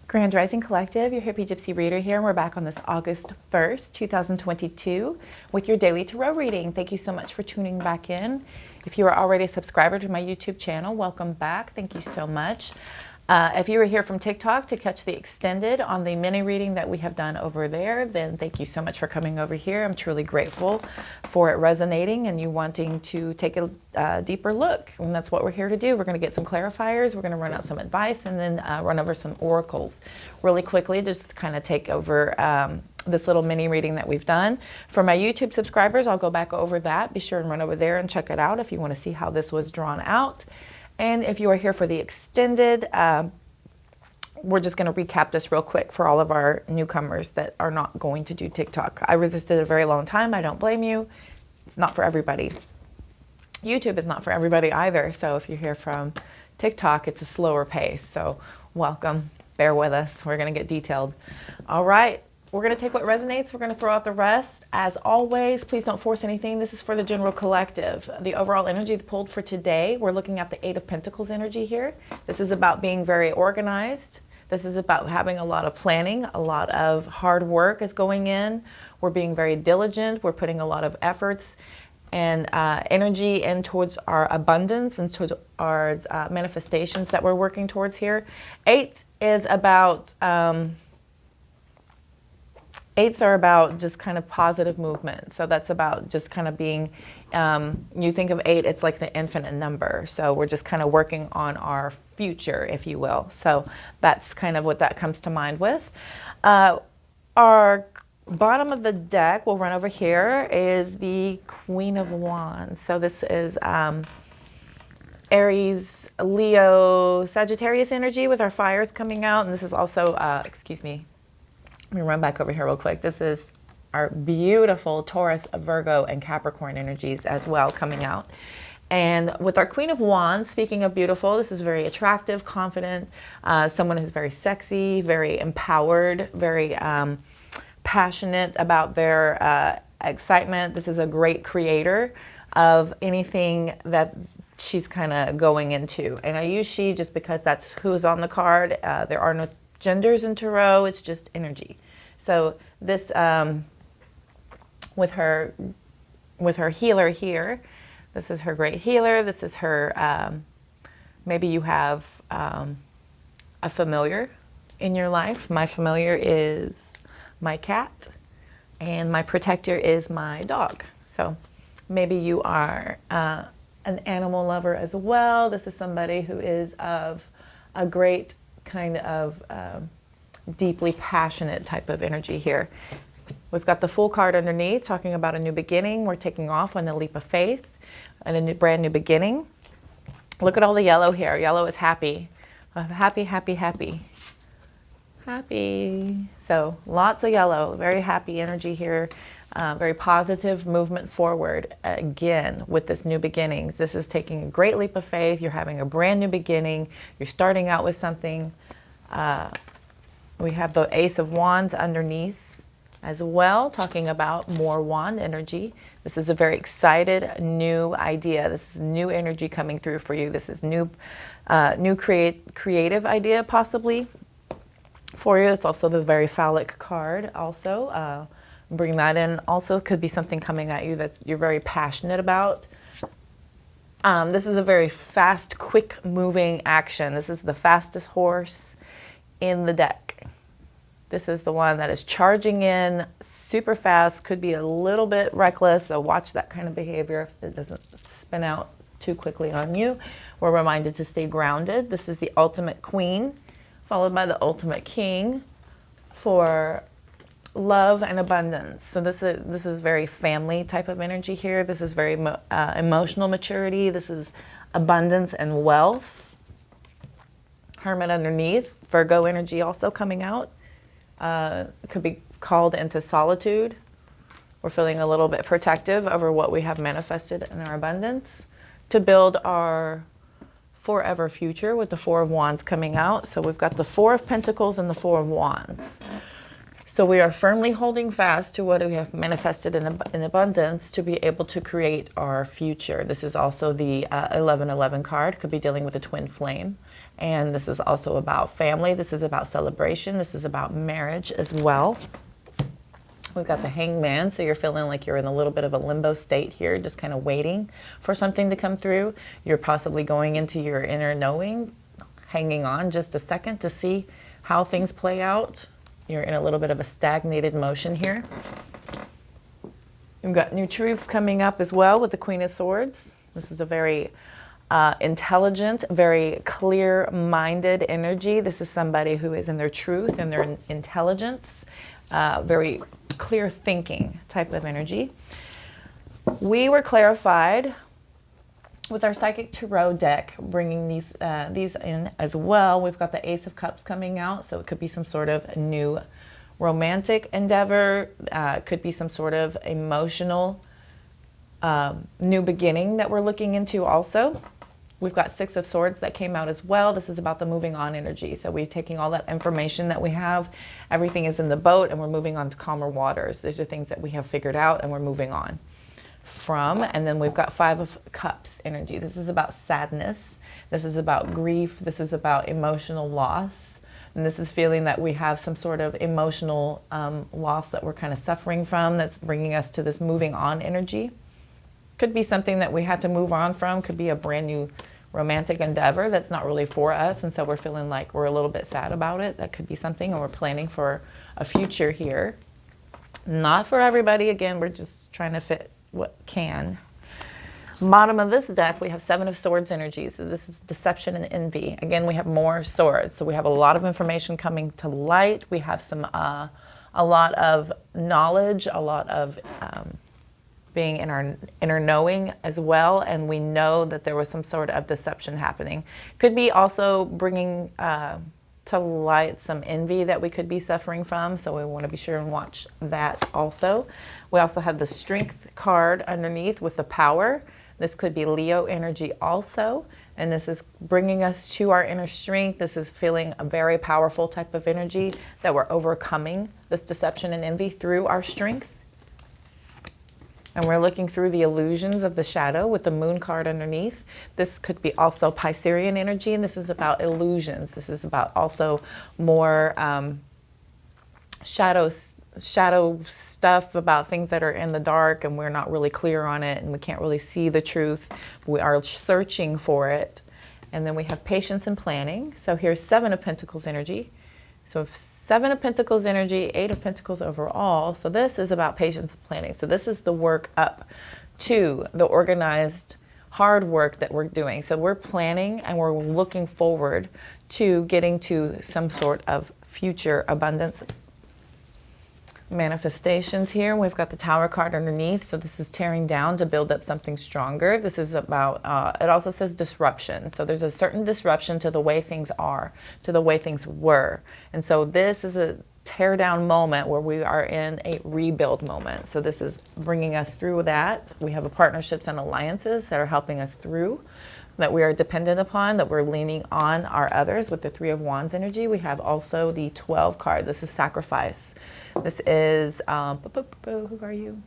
Grand Rising Collective, your hippie gypsy reader here, and we're back on this August 1st, 2022 with your daily tarot reading. Thank you so much for tuning back in. If you are already a subscriber to my YouTube channel, welcome back. Thank you so much. If you were here from TikTok to catch the extended on the mini reading that we have done over there, then thank you so much for coming over here. I'm truly grateful for it resonating and you wanting to take a deeper look. And that's what we're here to do. We're going to get some clarifiers. We're going to run out some advice and then run over some oracles really quickly, just to kind of take over this little mini reading that we've done. For my YouTube subscribers, I'll go back over that. Be sure and run over there and check it out if you want to see how this was drawn out. And if you are here for the extended, we're just going to recap this real quick for all of our newcomers that are not going to do TikTok. I resisted a very long time. I don't blame you. It's not for everybody. YouTube is not for everybody either. So if you're here from TikTok, it's a slower pace. So welcome. Bear with us. We're going to get detailed. All right. We're going to take what resonates. We're going to throw out the rest. As always, please don't force anything. This is for the general collective. The overall energy pulled for today, we're looking at the Eight of Pentacles energy here. This is about being very organized. This is about having a lot of planning. A lot of hard work is going in. We're being very diligent. We're putting a lot of efforts and energy in towards our abundance and towards our manifestations that we're working towards here. Eight is about... Eights are about just kind of positive movement. So that's about just kind of being, you think of eight, it's like the infinite number. So we're just kind of working on our future, if you will. So that's kind of what that comes to mind with. Our bottom of the deck, we'll run over here, is the Queen of Wands. So this is Aries, Leo, Sagittarius energy with our fires coming out. And this is also, excuse me, let me run back over here real quick. This is our beautiful Taurus, Virgo, and Capricorn energies as well coming out. And with our Queen of Wands, speaking of beautiful, this is very attractive, confident, someone who's very sexy, very empowered, very passionate about their excitement. This is a great creator of anything that she's kind of going into. And I use she just because that's who's on the card. There are no genders in tarot, it's just energy. So this with her healer here, this is her great healer. This is her, maybe you have a familiar in your life. My familiar is my cat and my protector is my dog. So maybe you are an animal lover as well. This is somebody who is of a great kind of deeply passionate type of energy here. We've got the Fool card underneath talking about a new beginning. We're taking off on a leap of faith and a brand new beginning. Look at all the yellow here. Yellow is happy. Happy, happy, happy. Happy. So lots of yellow. Very happy energy here. Very positive movement forward again with this new beginnings. This is taking a great leap of faith. You're having a brand new beginning. You're starting out with something. We have the Ace of Wands underneath as well, talking about more wand energy. This is a very excited new idea. This is new energy coming through for you. This is new creative idea possibly for you. It's also the very phallic card also. Bring that in. Also could be something coming at you that you're very passionate about. This is a very fast, quick moving action. This is the fastest horse in the deck. This is the one that is charging in super fast, could be a little bit reckless, so watch that kind of behavior if it doesn't spin out too quickly on you. We're reminded to stay grounded. This is the ultimate queen, followed by the ultimate king for love and abundance. So this is very family type of energy here. This is very emotional maturity. This is abundance and wealth. Hermit underneath, Virgo energy also coming out. It could be called into solitude. We're feeling a little bit protective over what we have manifested in our abundance to build our forever future with the Four of Wands coming out. So we've got the Four of Pentacles and the Four of Wands. So we are firmly holding fast to what we have manifested in abundance to be able to create our future. This is also the 1111 card. Could be dealing with a twin flame. And this is also about family. This is about celebration. This is about marriage as well. We've got the Hangman, so you're feeling like you're in a little bit of a limbo state here, just kind of waiting for something to come through. You're possibly going into your inner knowing, hanging on just a second to see how things play out. You're in a little bit of a stagnated motion here. We've got new truths coming up as well with the Queen of Swords. This is a very intelligent, very clear-minded energy. This is somebody who is in their truth and their intelligence, very clear thinking type of energy. We were clarified with our Psychic Tarot deck, bringing these in as well. We've got the Ace of Cups coming out, so it could be some sort of new romantic endeavor, could be some sort of emotional new beginning that we're looking into also. We've got Six of Swords that came out as well. This is about the moving on energy. So we're taking all that information that we have, everything is in the boat, and we're moving on to calmer waters. These are things that we have figured out and we're moving on from. And then we've got Five of Cups energy. This is about sadness. This is about grief. This is about emotional loss. And this is feeling that we have some sort of emotional loss that we're kind of suffering from, that's bringing us to this moving on energy. Could be something that we had to move on from, could be a brand new romantic endeavor that's not really for us, and so we're feeling like we're a little bit sad about it. That could be something, and we're planning for a future here. Not for everybody, again, we're just trying to fit what can. Bottom of this deck, we have Seven of Swords energy. So this is deception and envy. Again, we have more swords. So we have a lot of information coming to light. We have some, a lot of knowledge, a lot of being in our inner knowing as well. And we know that there was some sort of deception happening. Could be also bringing to light some envy that we could be suffering from. So we want to be sure and watch that also. We also have the Strength card underneath with the Power. This could be Leo energy also, and this is bringing us to our inner strength. This is feeling a very powerful type of energy that we're overcoming this deception and envy through our strength. And we're looking through the illusions of the shadow with the Moon card underneath. This could be also Piscean energy, and this is about illusions. This is about also more shadow stuff, about things that are in the dark and we're not really clear on it and we can't really see the truth. We are searching for it. And then we have patience and planning. So here's Seven of Pentacles energy. So Seven of Pentacles energy, Eight of Pentacles overall. So this is about patience and planning. So this is the work up to the organized hard work that we're doing. So we're planning and we're looking forward to getting to some sort of future abundance manifestations here. We've got the Tower card underneath. So this is tearing down to build up something stronger. This is about, it also says disruption. So there's a certain disruption to the way things are, to the way things were. And so this is a tear down moment where we are in a rebuild moment. So this is bringing us through that. We have partnerships and alliances that are helping us through, that we are dependent upon, that we're leaning on our others with the Three of Wands energy. We have also the 12 card. This is sacrifice. This is, who are you?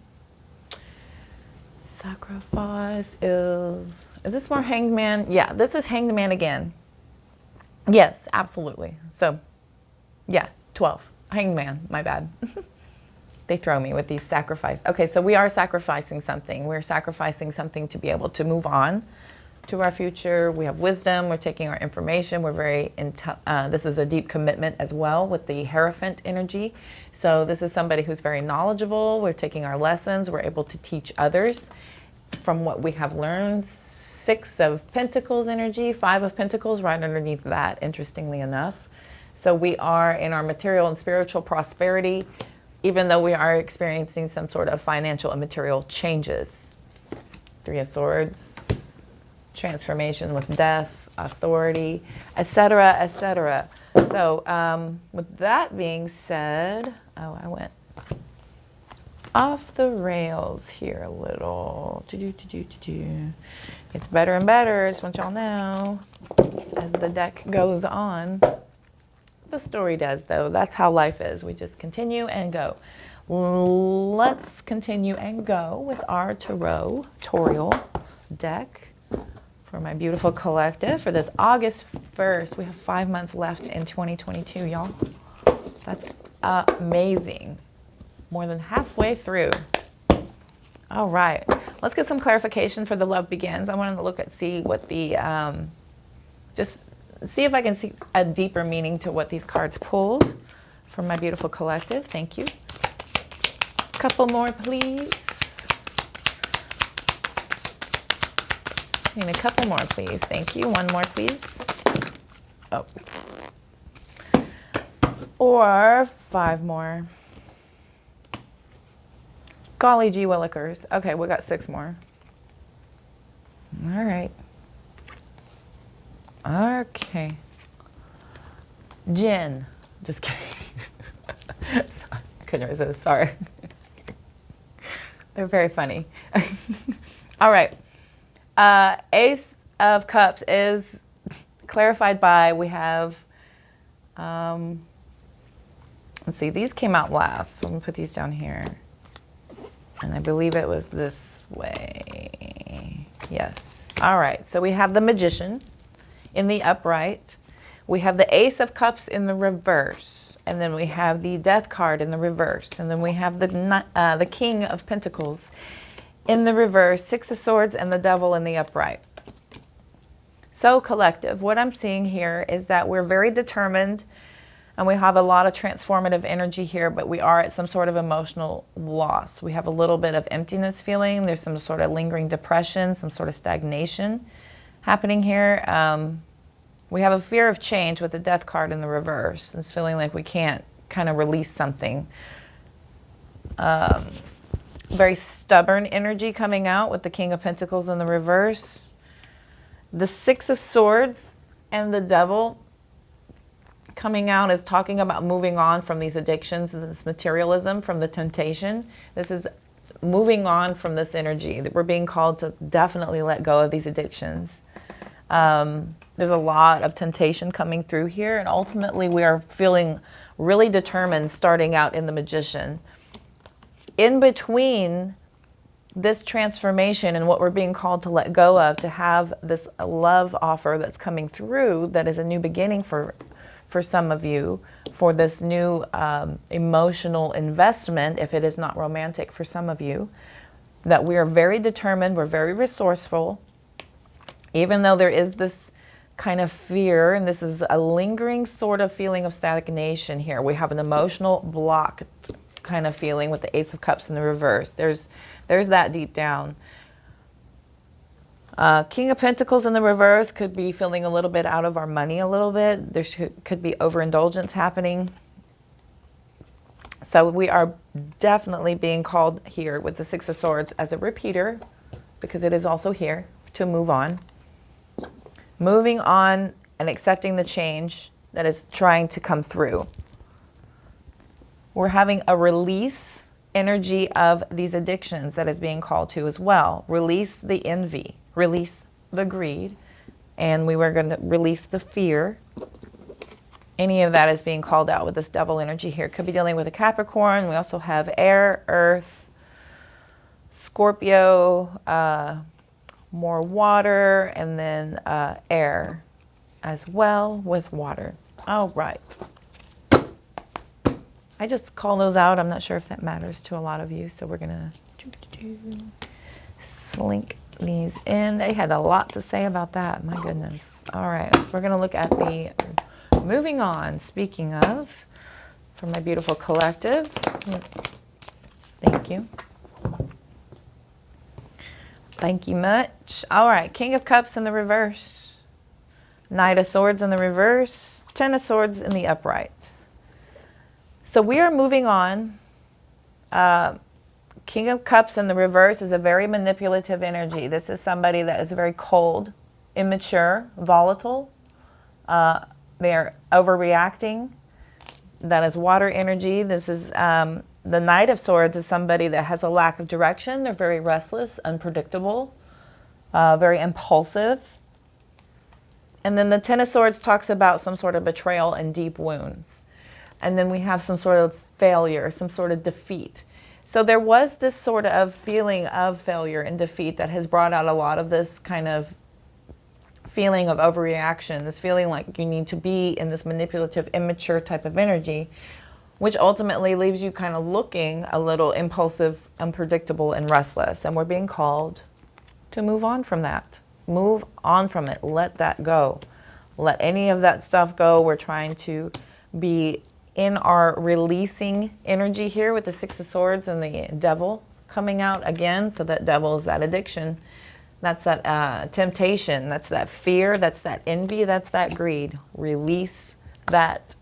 Sacrifice is this more Hanged Man? Yeah, this is Hanged Man again. Yes, absolutely. So, yeah, 12. Hanged Man, my bad. They throw me with these sacrifice. Okay, so we are sacrificing something. We're sacrificing something to be able to move on to our future. We have wisdom. We're taking our information. We're very, this is a deep commitment as well with the Hierophant energy. So this is somebody who's very knowledgeable. We're taking our lessons. We're able to teach others from what we have learned. Six of Pentacles energy, Five of Pentacles right underneath that, interestingly enough. So we are in our material and spiritual prosperity, even though we are experiencing some sort of financial and material changes. Three of Swords, transformation with death, authority, etc., etc. So with that being said, I went off the rails here a little. It's better and better, I just want y'all know, as the deck goes on. The story does, though. That's how life is. We just continue and go. Let's continue and go with our Tarotorial deck for my beautiful collective for this August 1st. We have 5 months left in 2022, y'all. That's amazing. More than halfway through. All right, let's get some clarification for the love begins. I wanted to look at, see what the, just see if I can see a deeper meaning to what these cards pulled from my beautiful collective. Thank you. Couple more, please. I need a couple more, please. Thank you. One more, please. Oh. Or 5 more. Golly gee willikers. Okay, we got 6 more. All right. Okay. Jen. Just kidding. Couldn't resist. Sorry. They're very funny. All right. Ace of Cups is clarified by, we have, let's see, these came out last. So I'm going to put these down here. And I believe it was this way. Yes. All right. So we have the Magician in the upright. We have the Ace of Cups in the reverse. And then we have the Death card in the reverse. And then we have the King of Pentacles in the reverse, 6 of Swords, and the Devil in the upright. So collective, what I'm seeing here is that we're very determined and we have a lot of transformative energy here, but we are at some sort of emotional loss. We have a little bit of emptiness feeling. There's some sort of lingering depression, some sort of stagnation happening here. We have a fear of change with the Death card in the reverse. It's feeling like we can't kind of release something. Very stubborn energy coming out with the King of Pentacles in the reverse. The 6 of Swords and the Devil coming out is talking about moving on from these addictions and this materialism, from the temptation. This is moving on from this energy that we're being called to definitely let go of these addictions. There's a lot of temptation coming through here, and ultimately we are feeling really determined starting out in the Magician. In between this transformation and what we're being called to let go of, to have this love offer that's coming through, that is a new beginning for some of you, for this new emotional investment, if it is not romantic for some of you, that we are very determined, we're very resourceful, even though there is this kind of fear, and this is a lingering sort of feeling of stagnation here. We have an emotional block kind of feeling with the Ace of Cups in the reverse. There's that deep down. King of Pentacles in the reverse could be feeling a little bit out of our money a little bit. There could be overindulgence happening. So we are definitely being called here with the 6 of Swords as a repeater, because it is also here to move on. Moving on and accepting the change that is trying to come through. We're having a release energy of these addictions that is being called to as well. Release the envy, release the greed, and we were going to release the fear. Any of that is being called out with this Devil energy here. Could be dealing with a Capricorn. We also have air, earth, Scorpio, more water, and then air as well with water. All right. I just call those out. I'm not sure if that matters to a lot of you, so we're going to slink these in. They had a lot to say about that. My goodness. All right, so we're going to look at the moving on. Speaking of, for my beautiful collective. Thank you. Thank you much. All right, King of Cups in the reverse. Knight of Swords in the reverse. 10 of Swords in the upright. So we are moving on. King of Cups in the reverse is a very manipulative energy. This is somebody that is very cold, immature, volatile. They are overreacting. That is water energy. This is the Knight of Swords is somebody that has a lack of direction. They're very restless, unpredictable, very impulsive. And then the 10 of Swords talks about some sort of betrayal and deep wounds. And then we have some sort of failure, some sort of defeat. So there was this sort of feeling of failure and defeat that has brought out a lot of this kind of feeling of overreaction, this feeling like you need to be in this manipulative, immature type of energy, which ultimately leaves you kind of looking a little impulsive, unpredictable, and restless. And we're being called to move on from that. Move on from it. Let that go. Let any of that stuff go. We're trying to be in our releasing energy here with the Six of Swords and the Devil coming out again. So that Devil is that addiction. That's that temptation. That's that fear. That's that envy. That's that greed. Release that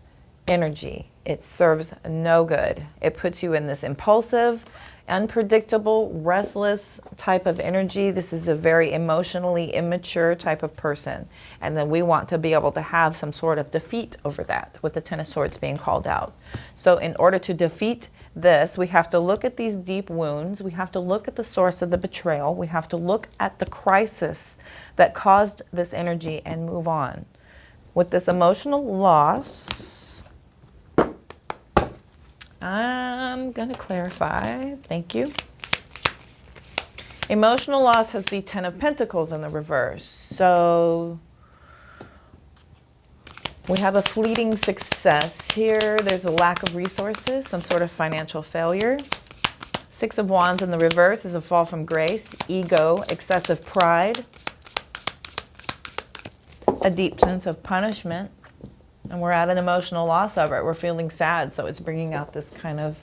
energy. It serves no good. It puts you in this impulsive, unpredictable, restless type of energy. This is a very emotionally immature type of person. And then we want to be able to have some sort of defeat over that, with the Ten of Swords being called out. So in order to defeat this, we have to look at these deep wounds. We have to look at the source of the betrayal. We have to look at the crisis that caused this energy and move on. With this emotional loss, I'm going to clarify. Thank you. Emotional loss has the Ten of Pentacles in the reverse. So we have a fleeting success here. There's a lack of resources, some sort of financial failure. Six of Wands in the reverse is a fall from grace, ego, excessive pride, a deep sense of punishment. And we're at an emotional loss over it. We're feeling sad, so it's bringing out this kind of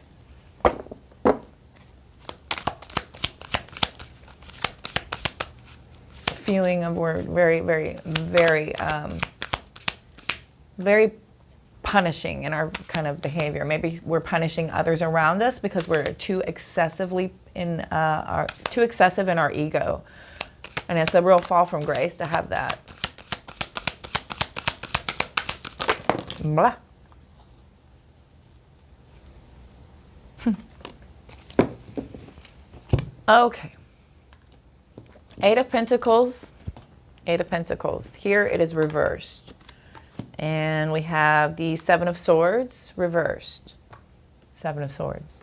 feeling of we're very, very, very, very punishing in our kind of behavior. Maybe we're punishing others around us because we're too excessive in our ego, and it's a real fall from grace to have that. Blah. Okay. Eight of Pentacles. Eight of Pentacles. Here it is reversed. And we have the Seven of Swords reversed. Seven of Swords.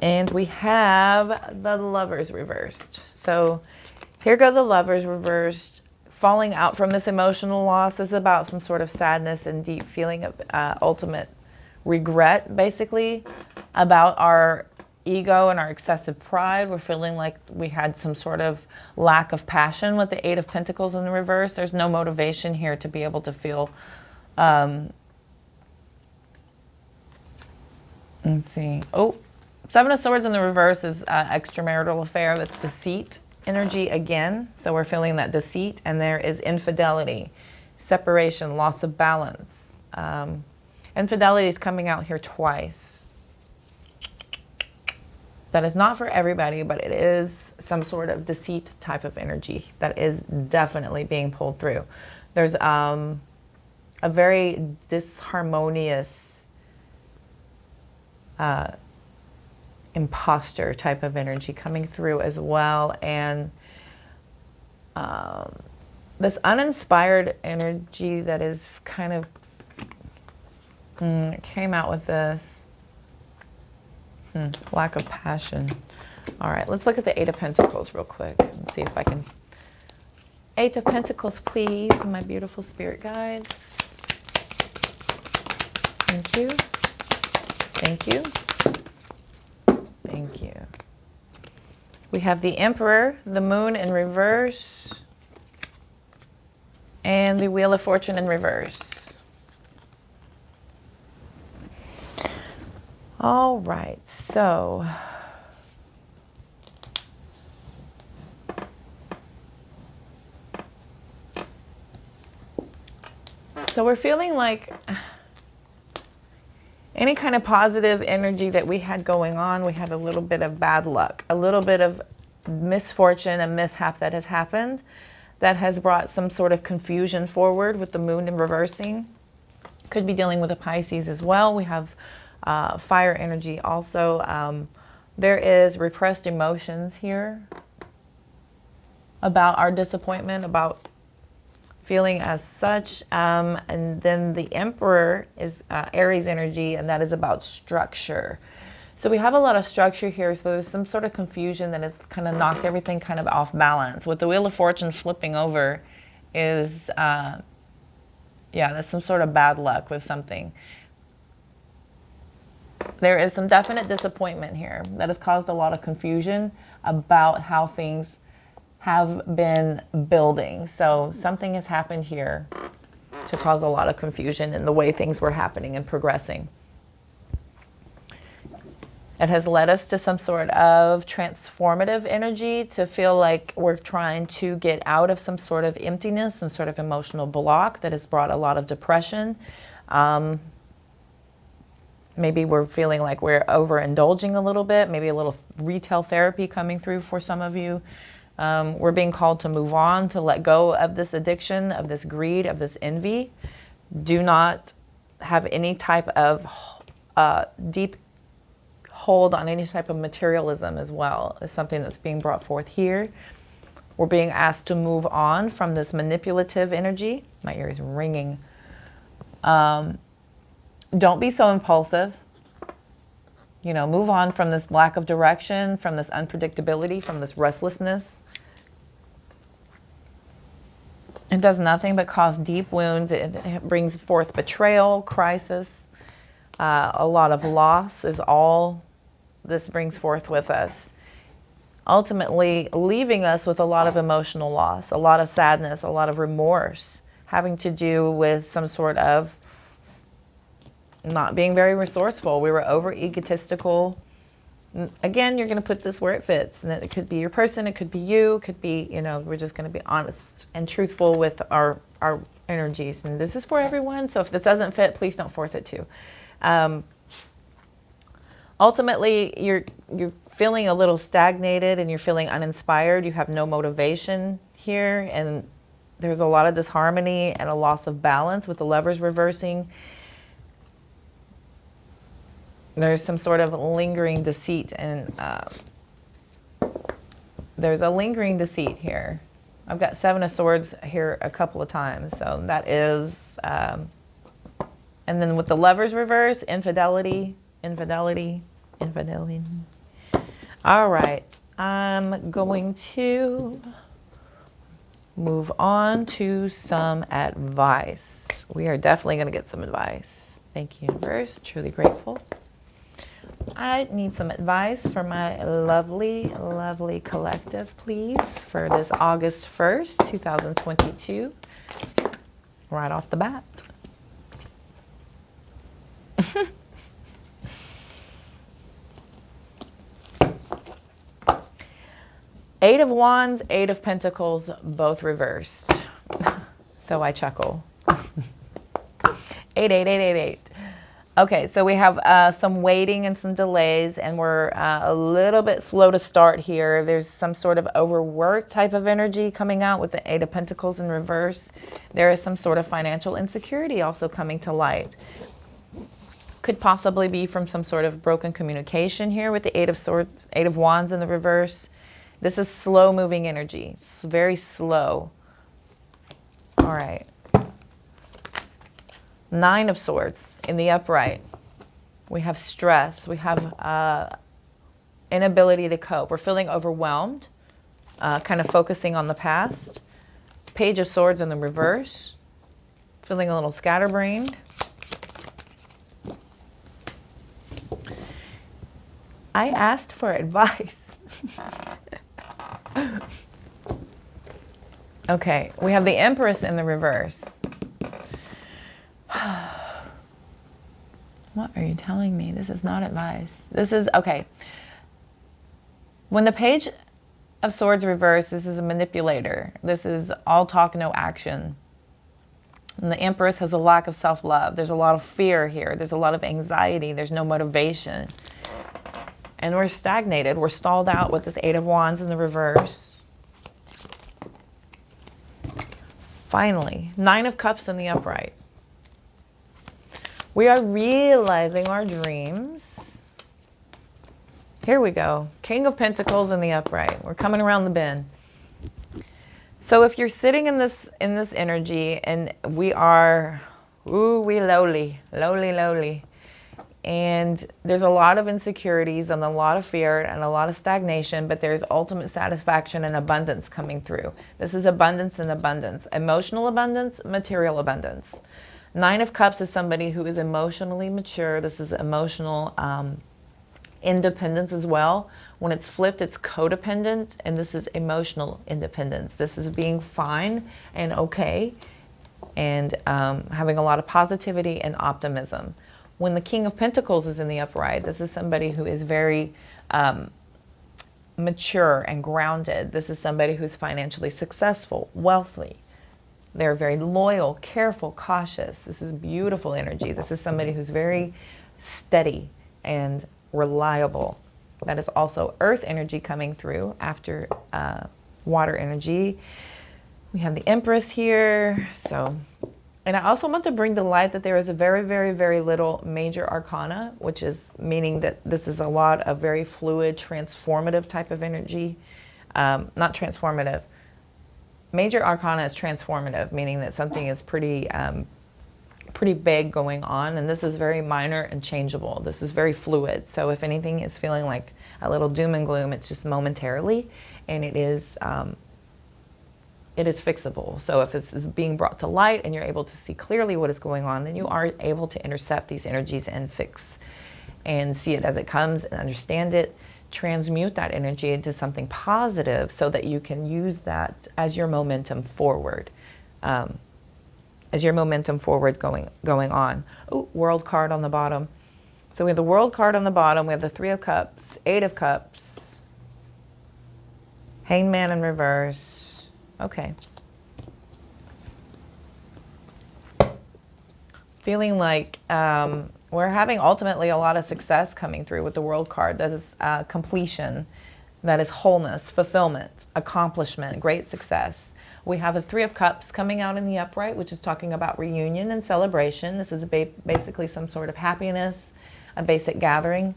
And we have the Lovers reversed. So here go the Lovers reversed. Falling out from this emotional loss is about some sort of sadness and deep feeling of ultimate regret, basically, about our ego and our excessive pride. We're feeling like we had some sort of lack of passion with the Eight of Pentacles in the reverse. There's no motivation here to be able to feel, let's see. Oh, Seven of Swords in the reverse is extramarital affair. That's deceit energy again. So we're feeling that deceit, and there is infidelity, separation, loss of balance. Infidelity is coming out here twice. That is not for everybody, but it is some sort of deceit type of energy that is definitely being pulled through. There's a very disharmonious imposter type of energy coming through as well. And this uninspired energy that is kind of came out with this lack of passion. All right, let's look at the Eight of Pentacles real quick and see if I can. Eight of Pentacles, please, my beautiful spirit guides. Thank you. Thank you. Thank you. We have the Emperor, the Moon in reverse, and the Wheel of Fortune in reverse. All right, so we're feeling like any kind of positive energy that we had going on, we had a little bit of bad luck, a little bit of misfortune and mishap that has happened that has brought some sort of confusion forward with the Moon in reversing. Could be dealing with a Pisces as well. We have fire energy also. There is repressed emotions here about our disappointment, about feeling as such. And then the Emperor is Aries energy, and that is about structure. So we have a lot of structure here, so there's some sort of confusion that has kind of knocked everything kind of off balance. With the Wheel of Fortune flipping over is, yeah, that's some sort of bad luck with something. There is some definite disappointment here that has caused a lot of confusion about how things have been building. So something has happened here to cause a lot of confusion in the way things were happening and progressing. It has led us to some sort of transformative energy, to feel like we're trying to get out of some sort of emptiness, some sort of emotional block that has brought a lot of depression. Maybe we're feeling like we're overindulging a little bit, maybe a little retail therapy coming through for some of you. We're being called to move on, to let go of this addiction, of this greed, of this envy. Do not have any type of deep hold on any type of materialism as well, is something that's being brought forth here. We're being asked to move on from this manipulative energy. My ear is ringing. Don't be so impulsive. You know, move on from this lack of direction, from this unpredictability, from this restlessness. It does nothing but cause deep wounds. It brings forth betrayal, crisis. A lot of loss is all this brings forth with us. Ultimately, leaving us with a lot of emotional loss, a lot of sadness, a lot of remorse, having to do with some sort of not being very resourceful. We were over egotistical. Again, you're going to put this where it fits. And it could be your person, it could be you, it could be, you know, we're just going to be honest and truthful with our energies. And this is for everyone. So if this doesn't fit, please don't force it to. Ultimately, you're feeling a little stagnated and you're feeling uninspired. You have no motivation here. And there's a lot of disharmony and a loss of balance with the Lovers reversing. There's some sort of lingering deceit, and there's a lingering deceit here. I've got Seven of Swords here a couple of times, so that is, and then with the Lovers reverse, infidelity. All right, I'm going to move on to some advice. We are definitely going to get some advice. Thank you, universe. Truly grateful. I need some advice for my lovely, lovely collective, please, for this August 1st, 2022, right off the bat. Eight of Wands, Eight of Pentacles, both reversed. So I chuckle. 8. Okay, so we have some waiting and some delays, and we're a little bit slow to start here. There's some sort of overworked type of energy coming out with the Eight of Pentacles in reverse. There is some sort of financial insecurity also coming to light. Could possibly be from some sort of broken communication here with the Eight of Swords, Eight of Wands in the reverse. This is slow-moving energy. It's very slow. All right. Nine of Swords in the upright. We have stress. We have inability to cope. We're feeling overwhelmed, kind of focusing on the past. Page of Swords in the reverse. Feeling a little scatterbrained. I asked for advice. Okay, we have the Empress in the reverse. What are you telling me? This is not advice. This is, okay. When the Page of Swords reverse, this is a manipulator. This is all talk, no action. And the Empress has a lack of self-love. There's a lot of fear here. There's a lot of anxiety. There's no motivation. And we're stagnated. We're stalled out with this Eight of Wands in the reverse. Finally, Nine of Cups in the upright. We are realizing our dreams. Here we go. King of Pentacles in the upright. We're coming around the bend. So if you're sitting in this energy, and we are, ooh, we lowly. And there's a lot of insecurities and a lot of fear and a lot of stagnation, but there's ultimate satisfaction and abundance coming through. This is abundance and abundance, emotional abundance, material abundance. Nine of Cups is somebody who is emotionally mature. This is emotional independence as well. When it's flipped, it's codependent, and this is emotional independence. This is being fine and okay, and having a lot of positivity and optimism. When the King of Pentacles is in the upright, this is somebody who is very mature and grounded. This is somebody who's financially successful, wealthy. They're very loyal, careful, cautious. This is beautiful energy. This is somebody who's very steady and reliable. That is also earth energy coming through after water energy. We have the Empress here. And I also want to bring to light that there is a very, very, very little major arcana, which is meaning that this is a lot of very fluid, transformative type of energy. Not transformative. Major arcana is transformative, meaning that something is pretty big going on, and this is very minor and changeable. This is very fluid. So if anything is feeling like a little doom and gloom, it's just momentarily, and it is fixable. So if it's being brought to light and you're able to see clearly what is going on, then you are able to intercept these energies and fix and see it as it comes and understand it, transmute that energy into something positive so that you can use that as your momentum forward. As your momentum forward going on. Ooh, World card on the bottom. So we have the World card on the bottom. We have the Three of Cups, Eight of Cups, Hanged Man in reverse. Okay. Feeling like we're having ultimately a lot of success coming through with the World card. That is completion. That is wholeness, fulfillment, accomplishment, great success. We have the Three of Cups coming out in the upright, which is talking about reunion and celebration. This is basically some sort of happiness, a basic gathering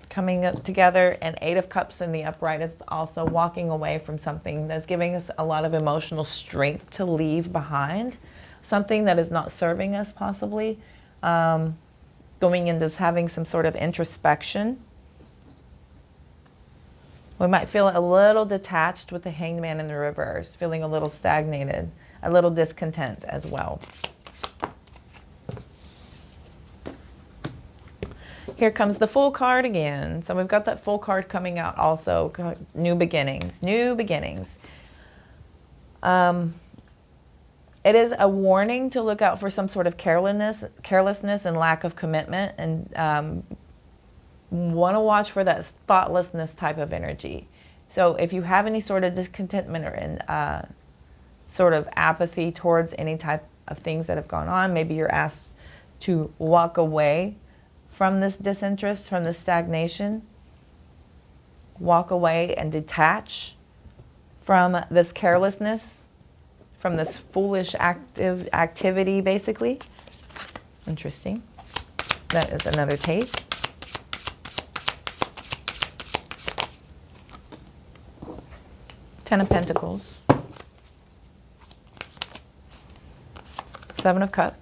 coming up together. And Eight of Cups in the upright is also walking away from something that's giving us a lot of emotional strength to leave behind, something that is not serving us possibly, going into having some sort of introspection. We might feel a little detached with the Hanged Man in the reverse, feeling a little stagnated, a little discontent as well. Here comes the Fool card again. So we've got that Fool card coming out also. New beginnings, new beginnings. It is a warning to look out for some sort of carelessness and lack of commitment, and want to watch for that thoughtlessness type of energy. So if you have any sort of discontentment or sort of apathy towards any type of things that have gone on, maybe you're asked to walk away from this disinterest, from this stagnation. Walk away and detach from this carelessness, from this foolish activity, basically. Interesting. That is another take. Ten of Pentacles. Seven of Cups.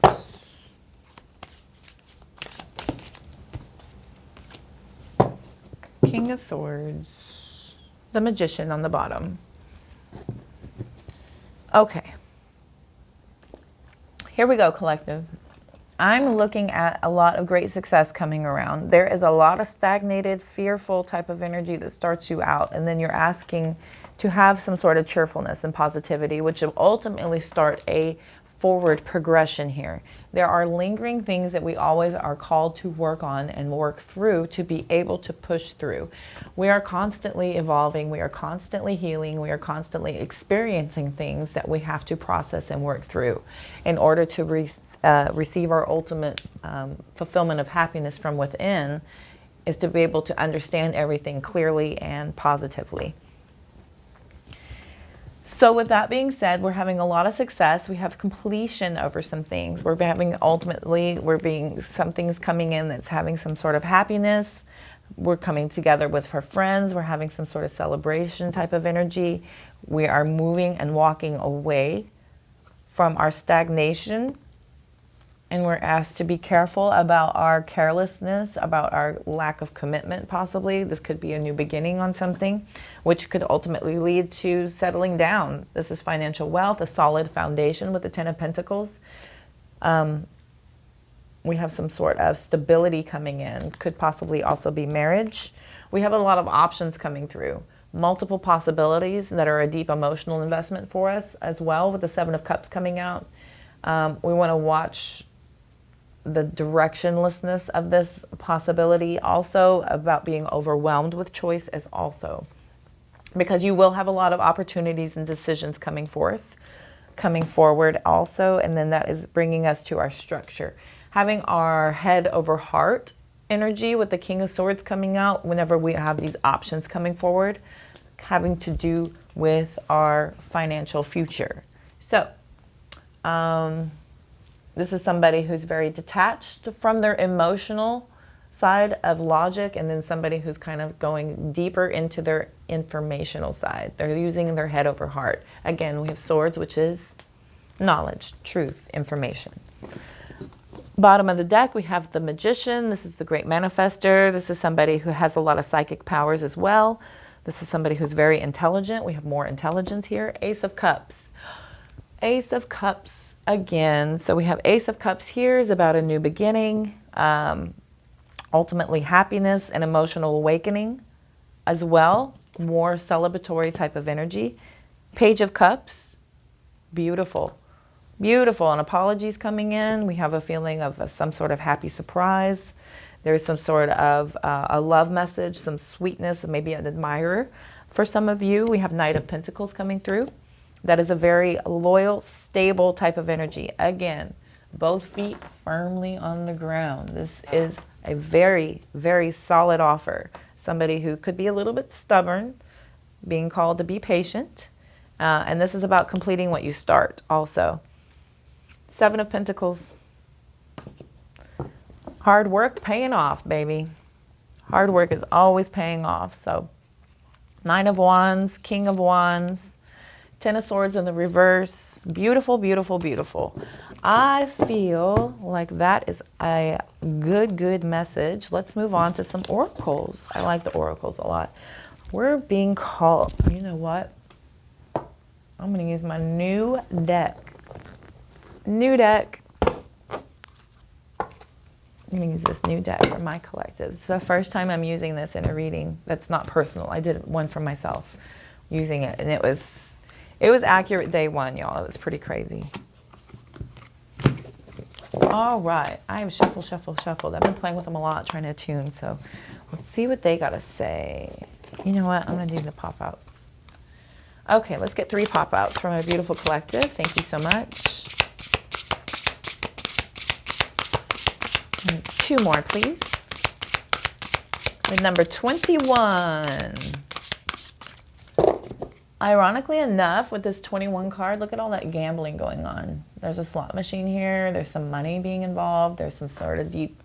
King of Swords. The Magician on the bottom. Okay. Here we go, collective. I'm looking at a lot of great success coming around. There is a lot of stagnated, fearful type of energy that starts you out, and then you're asking to have some sort of cheerfulness and positivity, which will ultimately start a forward progression here. There are lingering things that we always are called to work on and work through to be able to push through. We are constantly evolving, we are constantly healing, we are constantly experiencing things that we have to process and work through in order to receive our ultimate fulfillment of happiness from within, is to be able to understand everything clearly and positively. So with that being said, we're having a lot of success. We have completion over some things. We're having something's coming in that's having some sort of happiness. We're coming together with our friends. We're having some sort of celebration type of energy. We are moving and walking away from our stagnation And we're asked to be careful about our carelessness, about our lack of commitment, possibly. This could be a new beginning on something, which could ultimately lead to settling down. This is financial wealth, a solid foundation with the Ten of Pentacles. We have some sort of stability coming in. Could possibly also be marriage. We have a lot of options coming through. Multiple possibilities that are a deep emotional investment for us as well, with the Seven of Cups coming out. We want to watch the directionlessness of this possibility, also about being overwhelmed with choice as also. Because you will have a lot of opportunities and decisions coming forward also, and then that is bringing us to our structure. Having our head over heart energy with the King of Swords coming out whenever we have these options coming forward, having to do with our financial future. So, this is somebody who's very detached from their emotional side of logic, and then somebody who's kind of going deeper into their informational side. They're using their head over heart. Again, we have swords, which is knowledge, truth, information. Bottom of the deck, we have the Magician. This is the great manifester. This is somebody who has a lot of psychic powers as well. This is somebody who's very intelligent. We have more intelligence here. Ace of Cups. Ace of Cups again. So we have Ace of Cups here is about a new beginning, ultimately happiness and emotional awakening as well. More celebratory type of energy. Page of Cups. Beautiful. Beautiful. And apologies coming in. We have a feeling of some sort of happy surprise. There's some sort of a love message, some sweetness, and maybe an admirer. For some of you, we have Knight of Pentacles coming through. That is a very loyal, stable type of energy. Again, both feet firmly on the ground. This is a very, very solid offer. Somebody who could be a little bit stubborn, being called to be patient. And this is about completing what you start also. Seven of Pentacles. Hard work paying off, baby. Hard work is always paying off. So, Nine of Wands, King of Wands, Ten of Swords in the reverse. Beautiful, beautiful, beautiful. I feel like that is a good message. Let's move on to some oracles. I like the oracles a lot. We're being called, you know what? I'm going to use my new deck. New deck. I'm going to use this new deck for my collective. It's the first time I'm using this in a reading that's not personal. I did one for myself using it, and it was accurate day one, y'all. It was pretty crazy. All right. I have shuffled. I've been playing with them a lot, trying to attune, so let's see what they got to say. You know what? I'm going to do the pop-outs. Okay, let's get 3 pop-outs from my beautiful collective. Thank you so much. And 2 more, please. With number 21. Ironically enough, with this 21 card, look at all that gambling going on. There's a slot machine here. There's some money being involved. There's some sort of deep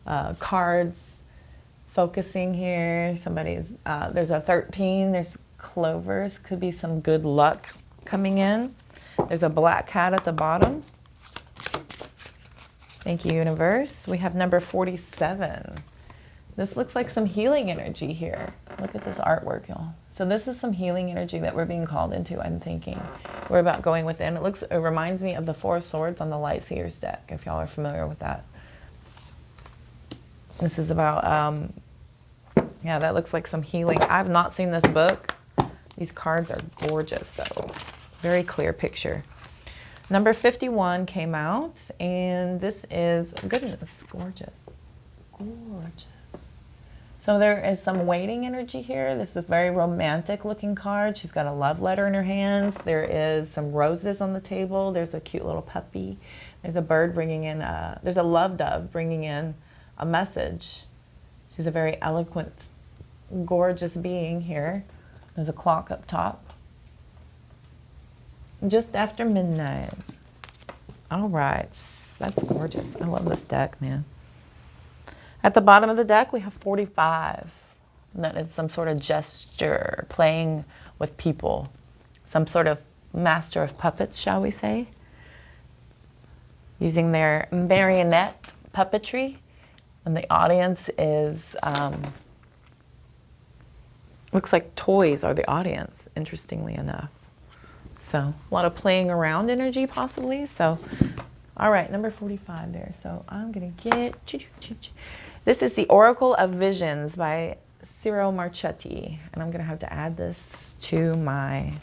cards focusing here. There's a 13. There's clovers. Could be some good luck coming in. There's a black cat at the bottom. Thank you, universe. We have number 47. This looks like some healing energy here. Look at this artwork, y'all. So this is some healing energy that we're being called into, I'm thinking. We're about going within. It reminds me of the 4 of Swords on the Light Seers deck, if y'all are familiar with that. This is about, yeah, that looks like some healing. I've not seen this book. These cards are gorgeous, though. Very clear picture. Number 51 came out, and this is, goodness, gorgeous. Gorgeous. So there is some waiting energy here. This is a very romantic looking card. She's got a love letter in her hands. There is some roses on the table. There's a cute little puppy. There's a bird bringing in, there's a love dove bringing in a message. She's a very eloquent, gorgeous being here. There's a clock up top. Just after midnight. All right, that's gorgeous. I love this deck, man. At the bottom of the deck, we have 45. That is some sort of gesture, playing with people. Some sort of master of puppets, shall we say. using their marionette puppetry. And the audience is, looks like toys are the audience, interestingly enough. So a lot of playing around energy possibly. So, all right, number 45 there. So I'm gonna get, this is the Oracle of Visions by Ciro Marchetti. And I'm gonna have to add this to my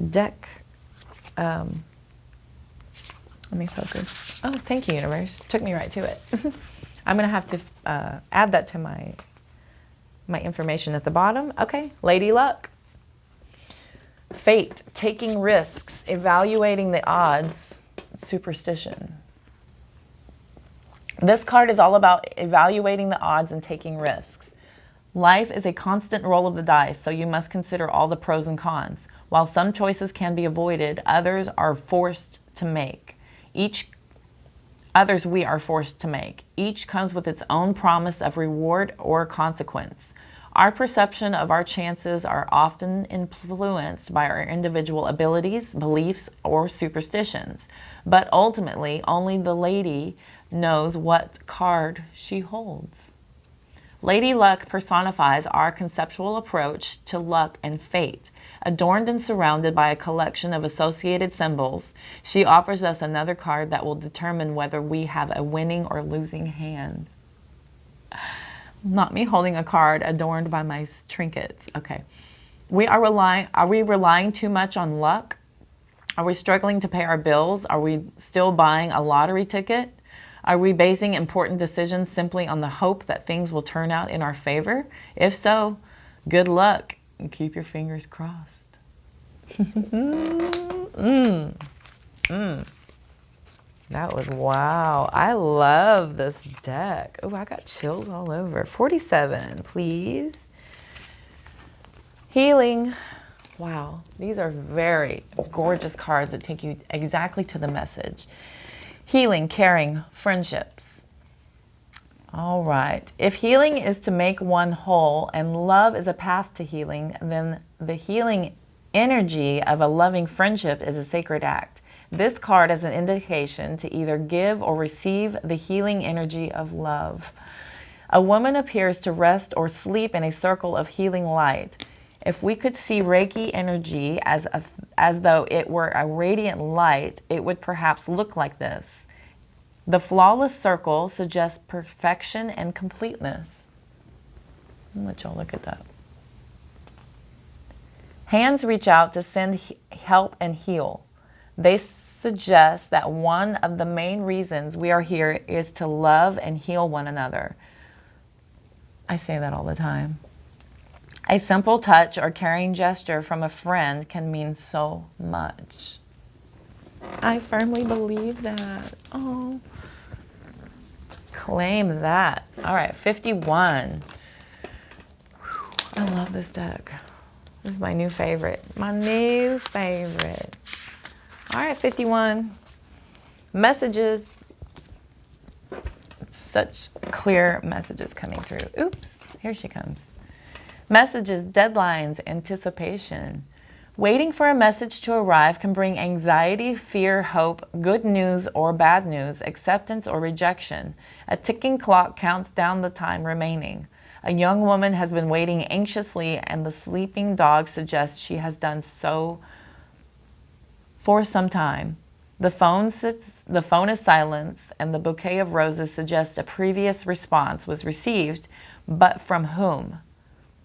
deck. Let me focus. Oh, thank you, universe. Took me right to it. I'm gonna have to add that to my information at the bottom. Okay, Lady Luck. Fate, taking risks, evaluating the odds, superstition. This card is all about evaluating the odds and taking risks. Life is a constant roll of the dice, so you must consider all the pros and cons. While some choices can be avoided, others are forced to make. Others we are forced to make. Each comes with its own promise of reward or consequence. Our perception of our chances are often influenced by our individual abilities, beliefs, or superstitions. But ultimately, only the lady knows what card she holds. Lady Luck personifies our conceptual approach to luck and fate. Adorned and surrounded by a collection of associated symbols, she offers us another card that will determine whether we have a winning or losing hand. Not me holding a card adorned by my trinkets. Okay. Are we relying too much on luck? Are we struggling to pay our bills? Are we still buying a lottery ticket? Are we basing important decisions simply on the hope that things will turn out in our favor? If so, good luck and keep your fingers crossed. That was wow. I love this deck. Oh, I got chills all over. 47, please. Healing. Wow, these are very gorgeous cards that take you exactly to the message. Healing, caring, friendships. All right. If healing is to make one whole and love is a path to healing, then the healing energy of a loving friendship is a sacred act. This card is an indication to either give or receive the healing energy of love. A woman appears to rest or sleep in a circle of healing light. If we could see Reiki energy as though it were a radiant light, it would perhaps look like this. The flawless circle suggests perfection and completeness. I'll let y'all look at that. Hands reach out to send help and heal. They suggest that one of the main reasons we are here is to love and heal one another. I say that all the time. A simple touch or caring gesture from a friend can mean so much. I firmly believe that. Oh, claim that. All right, 51. I love this deck. This is my new favorite. My new favorite. All right, 51. Messages. Such clear messages coming through. Oops, here she comes. Messages, deadlines, anticipation. Waiting for a message to arrive can bring anxiety, fear, hope, good news or bad news, acceptance or rejection. A ticking clock counts down the time remaining. A young woman has been waiting anxiously, and the sleeping dog suggests she has done so for some time. The phone is silenced, and the bouquet of roses suggests a previous response was received, but from whom?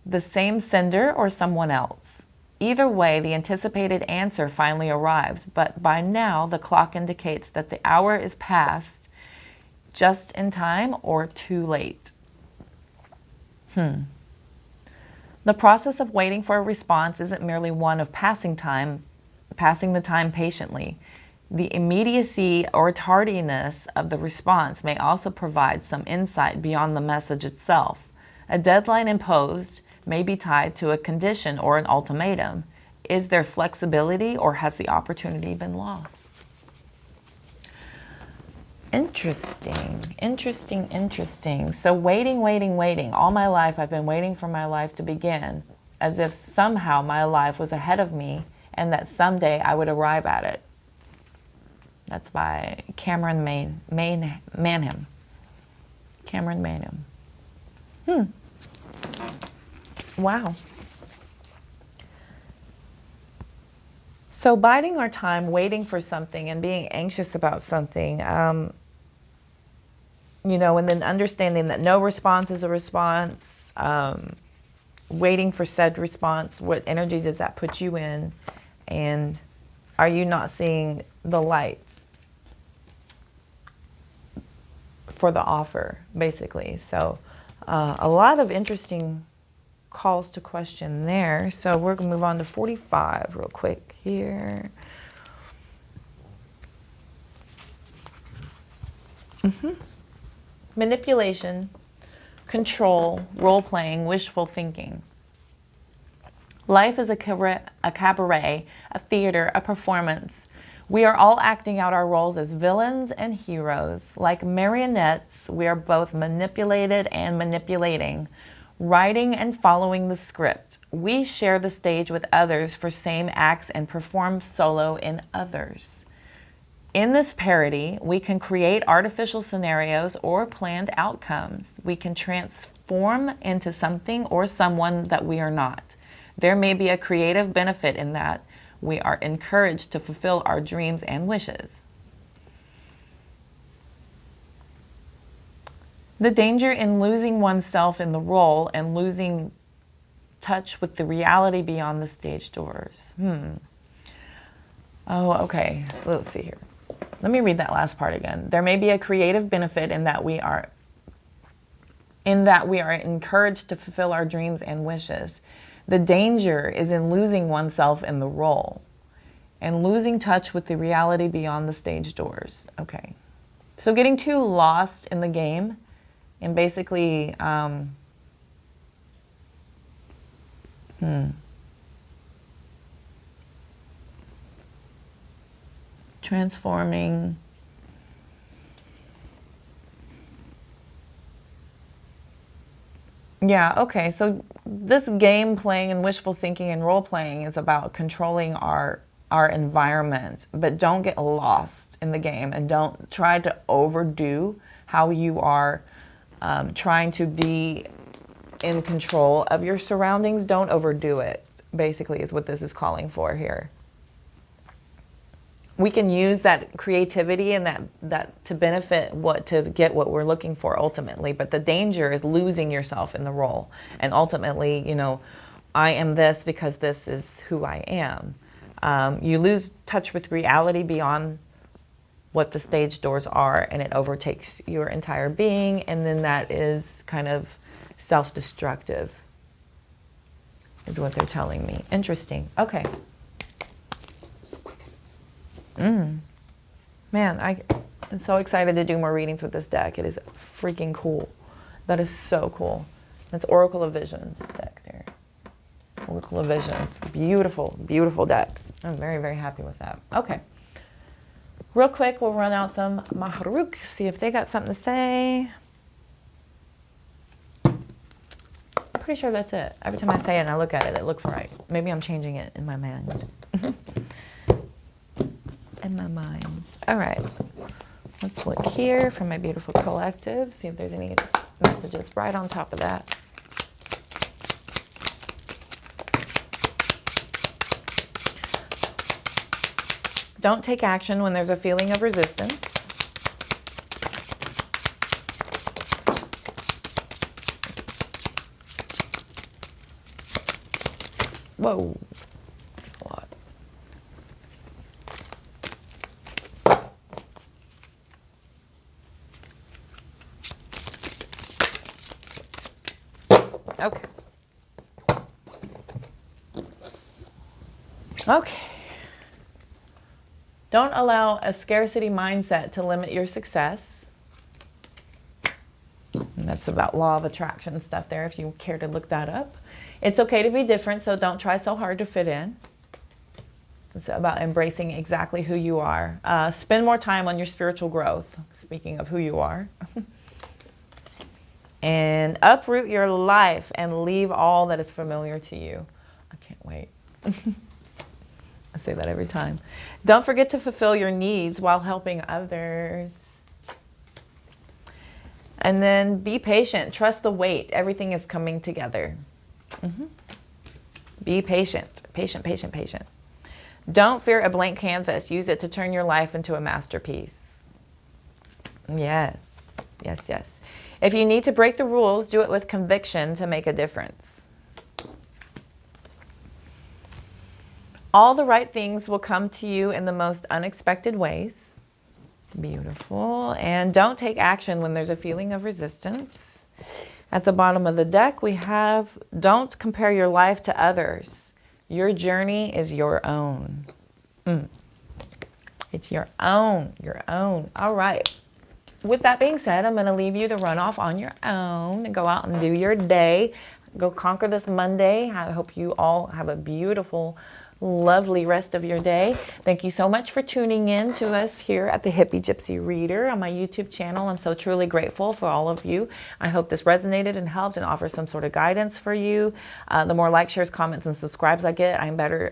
The same sender or someone else? Either way, the anticipated answer finally arrives, but by now the clock indicates that the hour is past, just in time or too late. The process of waiting for a response isn't merely one of passing the time patiently. The immediacy or tardiness of the response may also provide some insight beyond the message itself. A deadline imposed may be tied to a condition or an ultimatum. Is there flexibility, or has the opportunity been lost? Interesting, interesting, interesting. So waiting. All my life I've been waiting for my life to begin, as if somehow my life was ahead of me and that someday I would arrive at it. That's by Cameron Manham. Cameron Manham. Wow. So biding our time, waiting for something and being anxious about something, you know, and then understanding that no response is a response, waiting for said response, what energy does that put you in? And are you not seeing the light for the offer, basically? So a lot of interesting calls to question there. So we're going to move on to 45 real quick here. Manipulation, control, role-playing, wishful thinking. Life is a cabaret, a theater, a performance. We are all acting out our roles as villains and heroes. Like marionettes, we are both manipulated and manipulating, writing and following the script. We share the stage with others for same acts and perform solo in others. In this parody, we can create artificial scenarios or planned outcomes. We can transform into something or someone that we are not. There may be a creative benefit in that. We are encouraged to fulfill our dreams and wishes. The danger in losing oneself in the role and losing touch with the reality beyond the stage doors. Oh, okay. So let's see here. Let me read that last part again. There may be a creative benefit in that we are encouraged to fulfill our dreams and wishes. The danger is in losing oneself in the role and losing touch with the reality beyond the stage doors. Okay. So getting too lost in the game and basically transforming. Yeah, okay. So this game playing and wishful thinking and role playing is about controlling our environment, but don't get lost in the game and don't try to overdo how you are trying to be in control of your surroundings. Don't overdo it, basically, is what this is calling for here. We can use that creativity and that to benefit to get what we're looking for ultimately, but the danger is losing yourself in the role. And ultimately, you know, I am this because this is who I am. You lose touch with reality beyond what the stage doors are, and it overtakes your entire being, and then that is kind of self-destructive, is what they're telling me. Interesting. Okay. Man, I'm so excited to do more readings with this deck. It is freaking cool. That is so cool. That's Oracle of Visions deck there. Oracle of Visions. Beautiful, beautiful deck. I'm very, very happy with that. Okay. Real quick, we'll run out some Mahrukh, see if they got something to say. I'm pretty sure that's it. Every time I say it and I look at it, it looks right. Maybe I'm changing it in my mind. In my mind. All right. Let's look here from my beautiful collective, see if there's any messages right on top of that. Don't take action when there's a feeling of resistance. Whoa. A lot. Okay. Okay. Don't allow a scarcity mindset to limit your success. And that's about law of attraction stuff there, if you care to look that up. It's okay to be different, so don't try so hard to fit in. It's about embracing exactly who you are. Spend more time on your spiritual growth, speaking of who you are. And uproot your life and leave all that is familiar to you. I can't wait. say that every time. Don't forget to fulfill your needs while helping others. And then be patient. Trust the wait. Everything is coming together. Be patient. Patient, patient, patient. Don't fear a blank canvas. Use it to turn your life into a masterpiece. Yes. Yes, yes. If you need to break the rules, do it with conviction to make a difference. All the right things will come to you in the most unexpected ways. Beautiful. And don't take action when there's a feeling of resistance. At the bottom of the deck, we have, don't compare your life to others. Your journey is your own. It's your own, your own. All right. With that being said, I'm going to leave you to run off on your own and go out and do your day. Go conquer this Monday. I hope you all have a beautiful, lovely rest of your day. Thank you so much for tuning in to us here at the Hippie Gypsy Reader on my YouTube channel. I'm so truly grateful for all of you. I hope this resonated and helped and offers some sort of guidance for you. The more likes, shares, comments, and subscribes I get, I'm better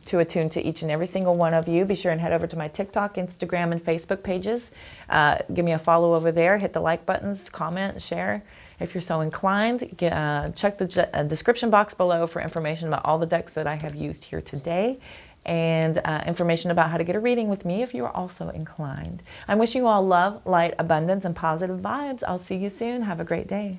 to attune to each and every single one of you. Be sure and head over to my TikTok, Instagram, and Facebook pages. Give me a follow over there. Hit the like buttons, comment, share. If you're so inclined, check the description box below for information about all the decks that I have used here today and information about how to get a reading with me if you are also inclined. I'm wishing you all love, light, abundance, and positive vibes. I'll see you soon. Have a great day.